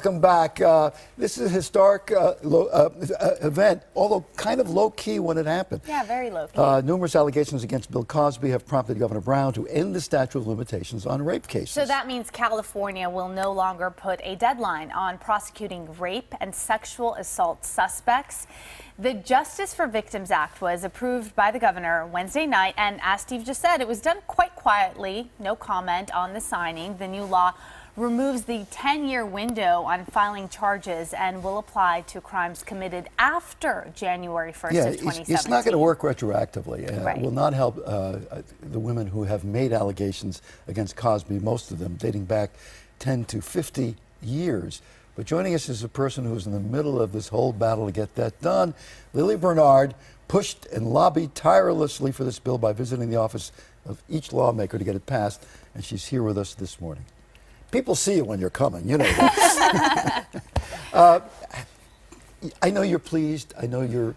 Welcome back. This is a historic event, although kind of low-key when it happened. Yeah, very low-key. Numerous allegations against Bill Cosby have prompted Governor Brown to end the statute of limitations on rape cases. So that means California will no longer put a deadline on prosecuting rape and sexual assault suspects. The Justice for Victims Act was approved by the governor Wednesday night, and as Steve just said, it was done quite quietly. No comment on the signing. The new law removes the 10-year window on filing charges and will apply to crimes committed after January 1st of 2017. It's not going to work retroactively. Right. It will not help the women who have made allegations against Cosby, most of them dating back 10 to 50 years. But joining us is a person who's in the middle of this whole battle to get that done. Lili Bernard pushed and lobbied tirelessly for this bill by visiting the office of each lawmaker to get it passed, and she's here with us this morning. People see you when you're coming, you know that. I know you're pleased, I know you're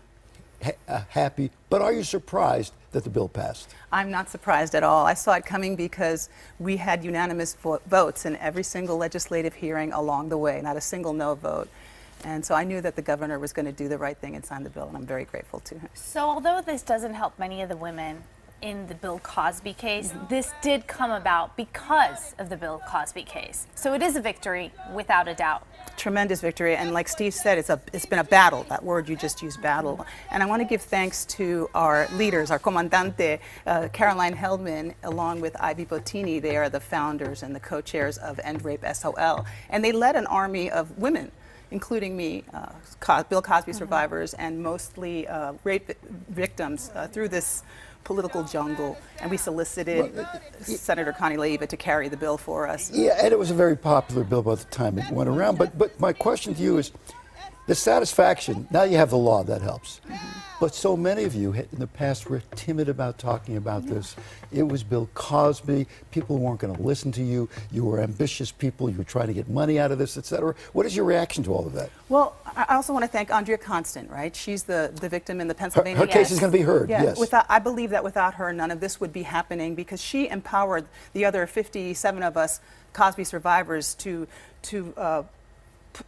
happy, but are you surprised that the bill passed? I'm not surprised at all. I saw it coming because we had unanimous votes in every single legislative hearing along the way, not a single no vote. And so I knew that the governor was going to do the right thing and sign the bill, and I'm very grateful to him. So although this doesn't help many of the women in the Bill Cosby case, this did come about because of the Bill Cosby case. So it is a victory, without a doubt. Tremendous victory, and like Steve said, it's been a battle. That word you just used, battle. And I want to give thanks to our leaders, our comandante, Caroline Heldman, along with Ivy Bottini. They are the founders and the co-chairs of End Rape SOL, and they led an army of women, including me, Bill Cosby survivors, and mostly rape victims through this political jungle, and we solicited Senator Connie Laiva to carry the bill for us. Yeah, and it was a very popular bill by the time it went around. But my question to you is, the satisfaction, now you have the law, that helps. But so many of you in the past were timid about talking about this. It was Bill Cosby. People weren't going to listen to you. You were ambitious people. You were trying to get money out of this, et cetera. What is your reaction to all of that? Well, I also want to thank Andrea Constant, right? She's the victim in the Pennsylvania Her case is going to be heard, yeah, yes. I believe that without her, none of this would be happening, because she empowered the other 57 of us Cosby survivors to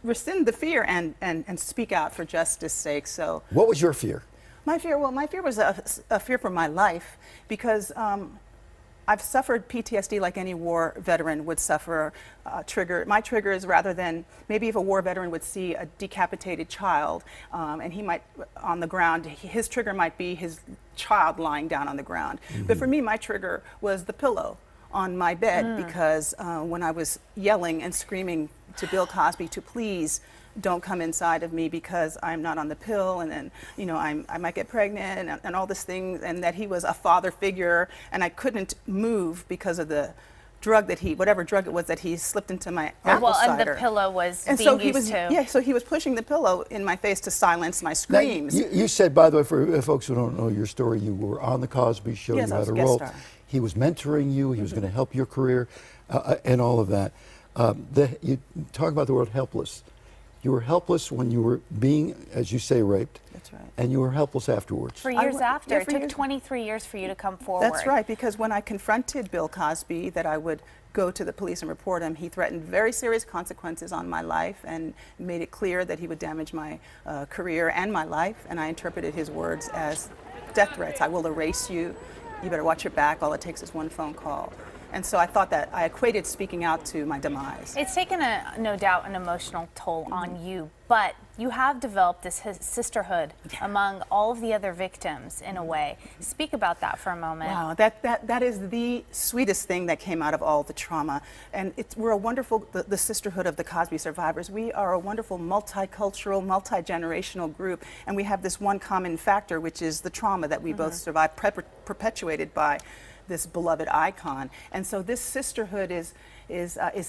rescind the fear and speak out for justice's sake. So, what was your fear? My fear was a fear for my life, because I've suffered PTSD like any war veteran would suffer. My trigger is, rather than maybe if a war veteran would see a decapitated child and he might on the ground, his trigger might be his child lying down on the ground. But for me, my trigger was the pillow on my bed, because when I was yelling and screaming to Bill Cosby to please don't come inside of me because I'm not on the pill, and then, you know, I might get pregnant and all this thing, and that he was a father figure, and I couldn't move because of the drug that whatever drug it was that he slipped into my apple cider. Well, and the pillow was and being so he used was, to. yeah, so he was pushing the pillow in my face to silence my screams. Now, you said, by the way, for folks who don't know your story, you were on the Cosby Show. Yes, you I had was a a guest role. star. He was mentoring you. He was going to help your career, and all of that. You talk about the word helpless. You were helpless when you were being, as you say, raped. That's right. And you were helpless afterwards. For years after. Yeah, it took 23 years for you to come forward. That's right, because when I confronted Bill Cosby that I would go to the police and report him, he threatened very serious consequences on my life and made it clear that he would damage my career and my life, and I interpreted his words as death threats. I will erase you. You better watch your back. All it takes is one phone call. And so I thought that I equated speaking out to my demise. It's taken, no doubt, an emotional toll on you, but you have developed this sisterhood among all of the other victims, in a way. Speak about that for a moment. Wow, that is the sweetest thing that came out of all the trauma. And we're a wonderful, the sisterhood of the Cosby survivors. We are a wonderful multicultural, multi-generational group, and we have this one common factor, which is the trauma that we both survived, perpetuated by this beloved icon. And so this sisterhood is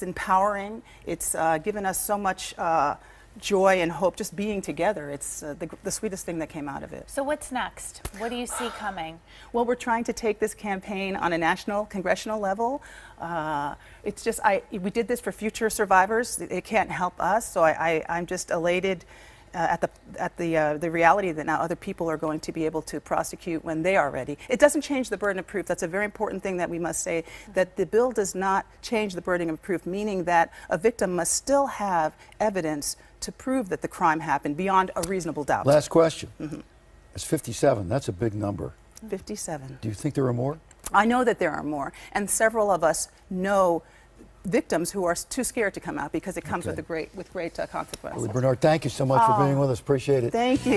empowering. It's given us so much joy and hope just being together. It's the sweetest thing that came out of it. So what's next? What do you see coming? Well, we're trying to take this campaign on a national, congressional level. It's just, we did this for future survivors. It can't help us, so I'm just elated at the reality that now other people are going to be able to prosecute when they are ready. It doesn't change the burden of proof. That's a very important thing that we must say, that the bill does not change the burden of proof, meaning that a victim must still have evidence to prove that the crime happened beyond a reasonable doubt. Last question. It's 57. That's a big number. 57. Do you think there are more? I know that there are more, and several of us know victims who are too scared to come out because it comes with great consequences. Lili Bernard, thank you so much for being with us. Appreciate it. Thank you.